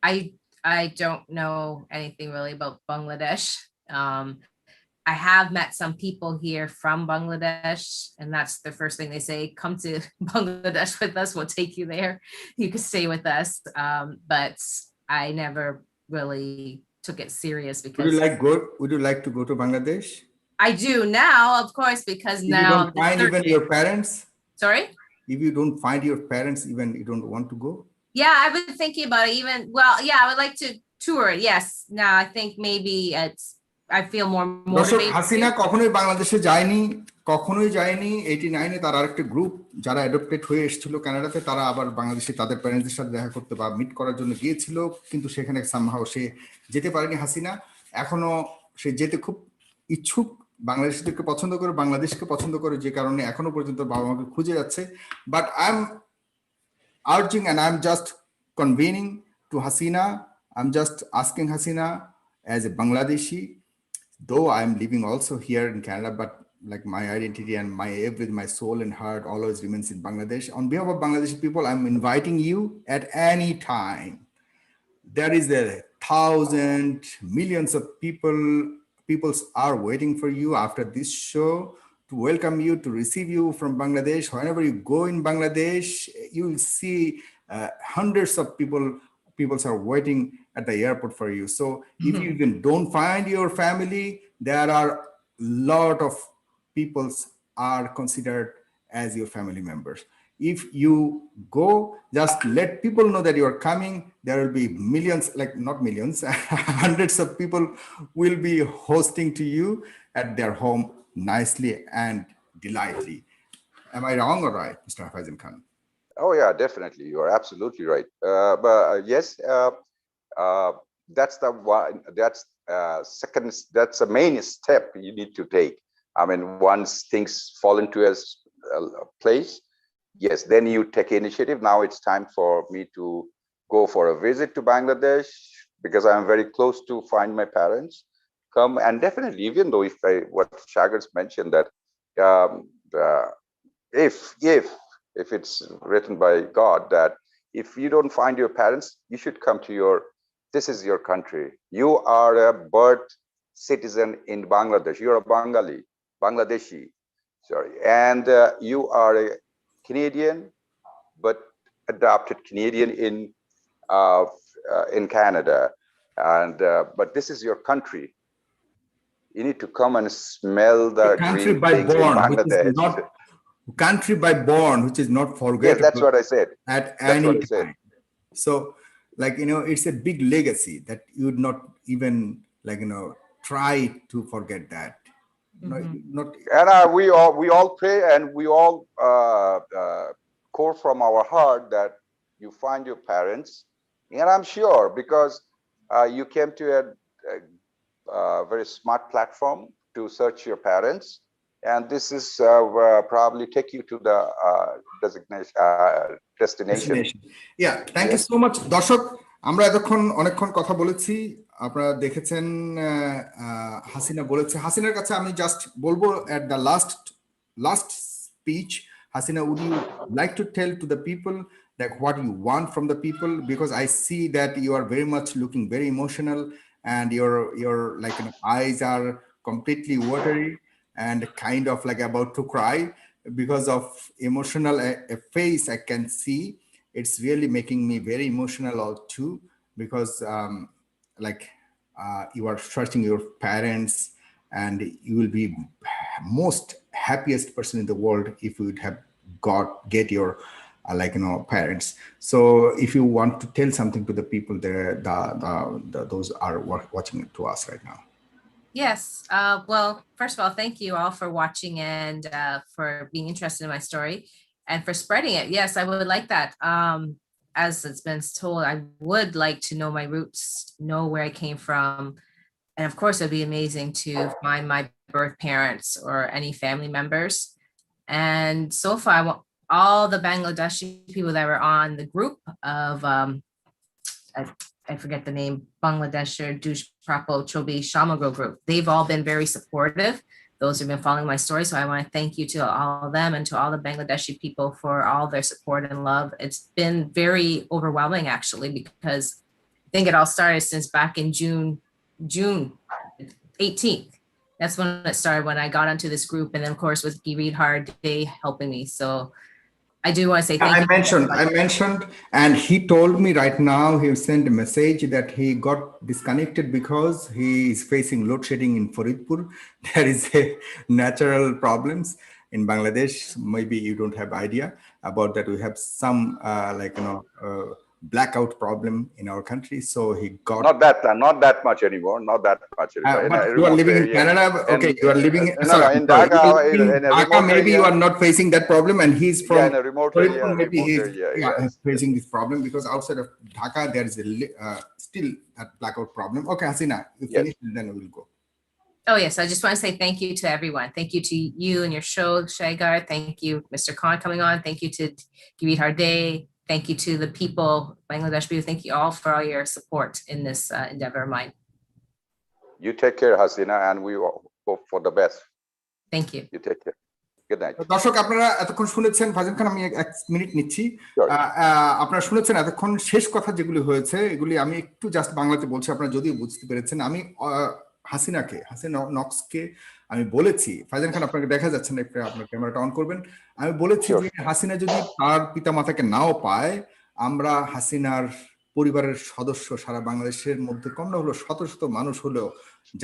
I don't know anything really about Bangladesh. I have met some people here from Bangladesh, and that's the first thing they say: come to Bangladesh with us, we'll take you there. You can stay with us. But I never really took it serious because Would you like to go to Bangladesh? I do now, of course, because If now you don't find even your parents, sorry? if you don't find your parents, even you don't want to go? Yeah, I've been thinking about it even, well, yeah, I would like to tour it. Yes. Now I think maybe I feel more দর্শক, motivated. Hasina কখনোই বাংলাদেশে যায়নি 89-এ তার আরেকটা group যারা adopted হয়ে এসেছিল কানাডাতে, তারা আবার বাংলাদেশে তাদের প্যারেন্টসদের সাথে দেখা করতে বা মিট করার জন্য গিয়েছিল, কিন্তু সেখানে সামহাও সে যেতে পারেনি হাসিনা। এখনো সে যেতে খুব ইচ্ছুক, বাংলাদেশিদেরকে পছন্দ করে, বাংলাদেশকে পছন্দ করে, যে কারণে এখনো পর্যন্ত বাবা মাকে খুঁজে যাচ্ছে। But I am urging and I'm just convening to Hasina. I'm just asking Hasina as a Bangladeshi, though I'm living also here in Canada, but like my identity and my soul and heart always remains in Bangladesh. On behalf of Bangladeshi people, I'm inviting you at any time. There is 1,000 millions of people are waiting for you after this show to welcome you, to receive you from Bangladesh. Whenever you go in Bangladesh, you will see hundreds of people are waiting at the airport for you. So if you even don't find your family, there are a lot of people are considered as your family members. If you go, just let people know that you are coming. There will be millions, like not millions, hundreds of people will be hosting to you at their home nicely and delightfully. Am I wrong or right, Mr. Hafaizin Khan? Oh yeah, definitely. You are absolutely right. But yes, that's the one. That's second. That's the main step you need to take. I mean, once things fall into a place, yes, then you take initiative. Now it's time for me to go for a visit to Bangladesh because I'm very close to find my parents. Come and definitely, even though what Shagar's mentioned that if it's written by God that if you don't find your parents, you should come to this is your country. You are a birth citizen in Bangladesh. You're a Bangladeshi, sorry, and you are a Canadian, but adopted Canadian in Canada, and but this is your country. You need to come and smell the country green by things in born, Bangladesh. Country by born, which is not forgettable. Yes, that's what I said. At That's any what I said. time. So like, it's a big legacy that you would not even like, try to forget that. Not And we all pray and we all core from our heart that you find your parents. And I'm sure because you came to a very smart platform to search your parents, and this is probably take you to the destination. Yeah, thank you so much. দর্শক, আমরা এতক্ষণ অনেকক্ষণ কথা বলেছি। আপনারা দেখেছেন হাসিনা বলেছে। হাসিনার কাছে আমি জাস্ট বলবো at the last speech, Hasina, would you like to tell to the people that what you want from the people? Because I see that you are very much looking very emotional, and your like eyes are completely watery and kind of like about to cry because of emotional face I can see. It's really making me very emotional all too, because like you are searching your parents, and you will be most happiest person in the world if you would have get your parents. So if you want to tell something to the people there, those are watching to us right now. Yes. Well, first of all, thank you all for watching and for being interested in my story and for spreading it. Yes, I would like that. As it's been told, I would like to know my roots, know where I came from. And of course, it'd be amazing to find my birth parents or any family members. And so far, I want all the Bangladeshi people that were on the group of, I forget the name, Bangladesher Dush Prapo Chobi Shamagro group. They've all been very supportive. Those who've been following my story. So I want to thank you to all of them and to all the Bangladeshi people for all their support and love. It's been very overwhelming actually, because I think it all started since back in June 18th. That's when it started, when I got onto this group. And then of course with Girid Hard Day helping me. So I do want to say thank you. I mentioned, and he told me right now, he sent a message that he got disconnected because he is facing load shedding in Faridpur. There is a natural problems in Bangladesh. Maybe you don't have idea about that. We have some blackout problem in our country. So he got not that much anymore. Not that much anymore. But you are living in Canada. Okay, you are living in Dhaka. Dhaka, maybe you are not facing that problem, and he's from in a remote area. Maybe he's Yes. facing this problem because outside of Dhaka there is still that blackout problem. Okay, Hasina, you finish and then we'll go. Oh yes, I just want to say thank you to everyone. Thank you to you and your show, Shagar. Thank you, Mr. Khan, coming on. Thank you to Girid Harday. Thank you to the people, Bangladesh people. Thank you all for all your support in this endeavor of mine. You take care, Hasina, and we hope for the best. Thank you. You take care. Good night. দর্শক, আপনারা এতক্ষণ শুনেছেন, ফারজান খান আমি এক minute নিচ্ছি। আপনারা শুনেছেন এতক্ষণ শেষ কথা যেগুলি হয়েছে, এগুলি আমি একটু জাস্ট বাংলাতে বলছি, আপনারা যদিও বুঝতে পেরেছেন। আমি হাসিনা নক্সকে আমি বলেছি, ফারজান খান আপনাকে দেখা যাচ্ছে না, একটু আপনার ক্যামেরাটা অন করবেন। আমি বলেছি যে হাসিনা যদি তার পিতা মাতাকে নাও পায়, আমরা হাসিনার পরিবারের সদস্য সারা বাংলাদেশের মধ্যে কম না হলো শত শত মানুষ হলেও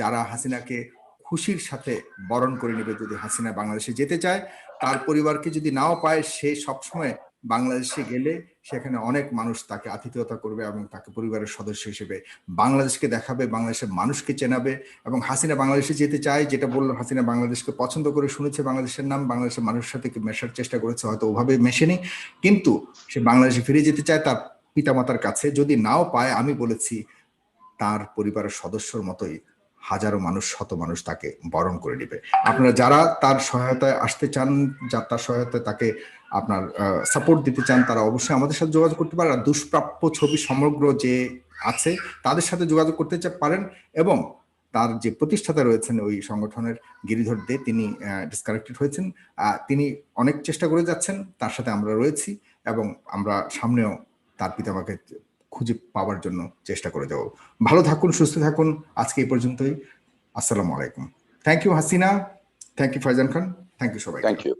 যারা হাসিনাকে খুশির সাথে বরণ করে নেবে। যদি হাসিনা বাংলাদেশে যেতে চায়, তার পরিবারকে যদি নাও পায়, সে সবসময় বাংলাদেশে গেলে সেখানে অনেক মানুষ তাকে আতিথেয়তা করবে এবং তাকে পরিবারের সদস্য হিসেবে বাংলাদেশকে দেখাবে, বাংলাদেশের মানুষকে চেনাবে। এবং হাসিনা বাংলাদেশে যেতে চায়, যেটা বললো, হাসিনা বাংলাদেশকে পছন্দ করে, শুনেছে বাংলাদেশের নাম, বাংলাদেশের মানুষের সাথে মেশার চেষ্টা করেছে, হয়তো ওভাবে মেশেনি, কিন্তু সে বাংলাদেশে ফিরে যেতে চায় তার পিতামাতার কাছে। যদি নাও পায়, আমি বলেছি তার পরিবারের সদস্যর মতোই হাজারো মানুষ, শত মানুষ তাকে বরণ করে নেবে। আপনারা যারা তার সহায়তায় আসতে চান, তার সহায়তায় তাকে আপনার সাপোর্ট দিতে চান, তারা অবশ্যই আমাদের সাথে যোগাযোগ করতে পারেন। আর দুষ্প্রাপ্য ছবি সমগ্র যে আছে তাদের সাথে যোগাযোগ করতে পারেন। এবং তার যে প্রতিষ্ঠাতা রয়েছেন ওই সংগঠনের, গিরিধর দে, তিনি ডিসকানেক্টেড হয়েছেন। তিনি অনেক চেষ্টা করে যাচ্ছেন, তার সাথে আমরা রয়েছি এবং আমরা সামনেও তার পিতামাকে খুঁজে পাওয়ার জন্য চেষ্টা করে যাব। ভালো থাকুন, সুস্থ থাকুন। আজকে এই পর্যন্তই। আসসালামু আলাইকুম। Thank you Hasina, thank you Farzan Khan, thank you সবাই। Thank you.